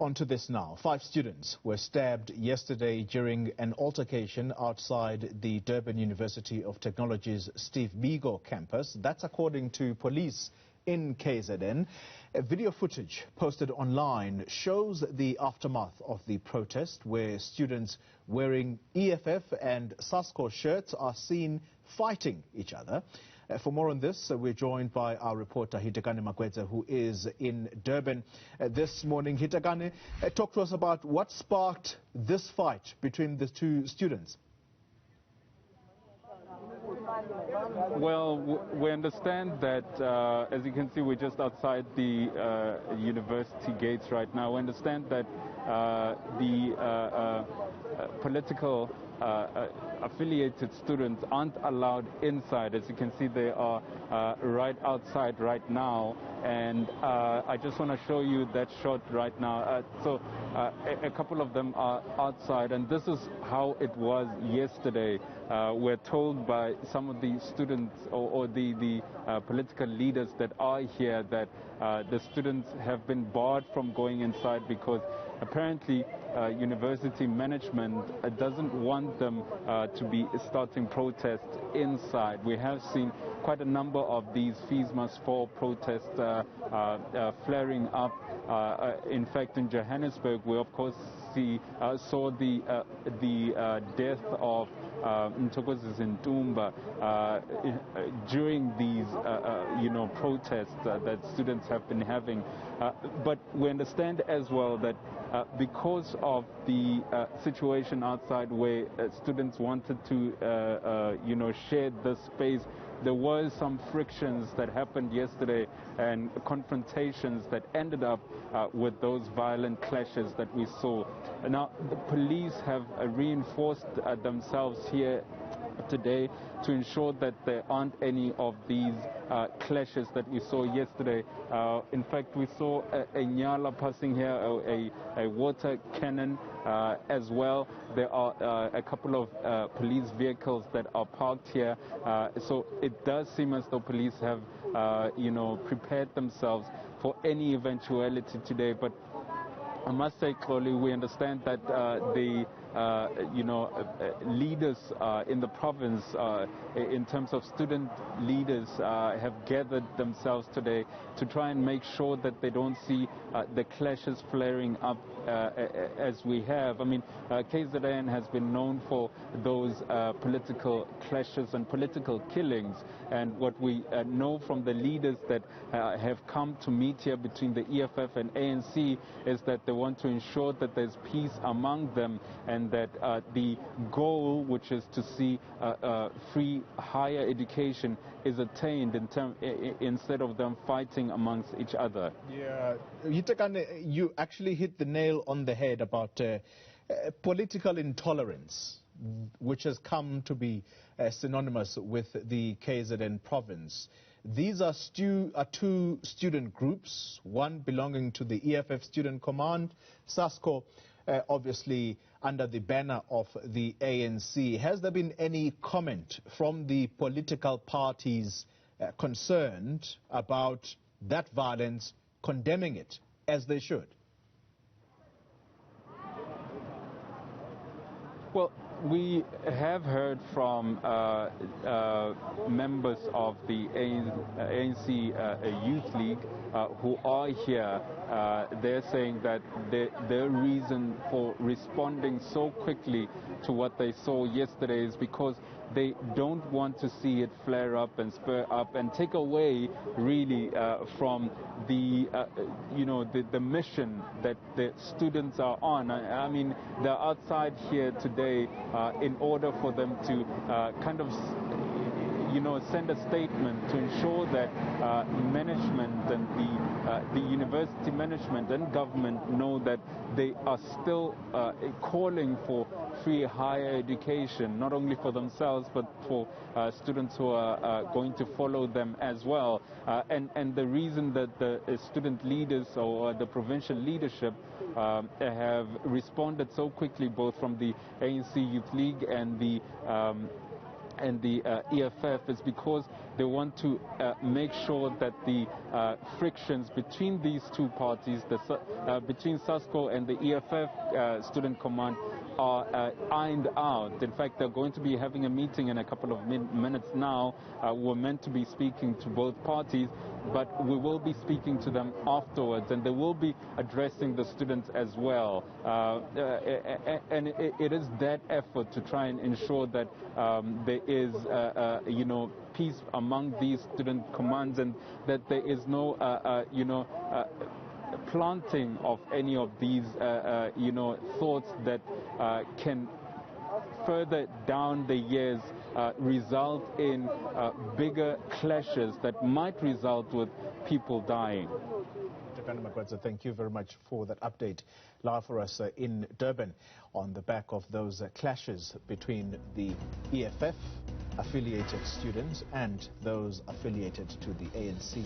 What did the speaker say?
Onto this now. 5 students were stabbed yesterday during an altercation outside the Durban University of Technology's Biko campus. That's according to police in KZN. Video footage posted online shows the aftermath of the protest, where students wearing EFF and SASCO shirts are seen fighting each other. For more on this, we're joined by our reporter Hitekani Magwedze, who is in Durban this morning. Hitekani, talk to us about what sparked this fight between the 2 students. Well, we understand that, as you can see, we're just outside the university gates right now. We understand that the political affiliated students aren't allowed inside. As you can see, they are right outside right now. And I just want to show you that shot right now. A couple of them are outside, and this is how it was yesterday. We're told by some of the students or the political leaders that are here that the students have been barred from going inside because apparently university management doesn't want them to be starting protests inside. We have seen quite a number of these fees must fall protests flaring up. In fact, in Johannesburg, we of course saw the death of Mtokozi Zintumba during these protests that students have been having. But we understand as well that because of the situation outside where students wanted to share the space, there was some frictions that happened yesterday and confrontations that ended up with those violent clashes that we saw. Now, the police have reinforced themselves here today to ensure that there aren't any of these clashes that we saw yesterday. In fact, we saw a nyala passing here, a water cannon as well. There are a couple of police vehicles that are parked here. So it does seem as though police have, prepared themselves for any eventuality today. But I must say, Chloe, we understand that the leaders in the province, in terms of student leaders, have gathered themselves today to try and make sure that they don't see the clashes flaring up as we have. I mean, KZN has been known for those political clashes and political killings. And what we know from the leaders that have come to meet here between the EFF and ANC is that they want to ensure that there's peace among them, and that the goal, which is to see free higher education, is attained instead of them fighting amongst each other. Yeah, you actually hit the nail on the head about political intolerance, which has come to be synonymous with the KZN province. These are 2 student groups, one belonging to the EFF Student Command, SASCO, obviously under the banner of the ANC. Has there been any comment from the political parties concerned about that violence, condemning it as they should? Well, we have heard from members of the ANC Youth League who are here. They're saying that their reason for responding so quickly to what they saw yesterday is because they don't want to see it flare up and spur up and take away really from the the mission that the students are on. I mean, they're outside here today in order for them to kind of send a statement to ensure that management and the university management and government know that they are still calling for free higher education, not only for themselves but for students who are going to follow them as well. And the reason that the student leaders or the provincial leadership have responded so quickly, both from the ANC Youth League and the and the EFF is because they want to make sure that the frictions between these two parties, between SASCO and the EFF Student Command, are ironed out. In fact, they're going to be having a meeting in a couple of minutes now. We're meant to be speaking to both parties, but we will be speaking to them afterwards, and they will be addressing the students as well. And it is that effort to try and ensure that there is, peace among these student commands, and that there is no, planting of any of these, thoughts that can further down the years result in bigger clashes that might result with people dying. Hitekani Magwedze, thank you very much for that update live for us in Durban on the back of those clashes between the EFF affiliated students and those affiliated to the ANC.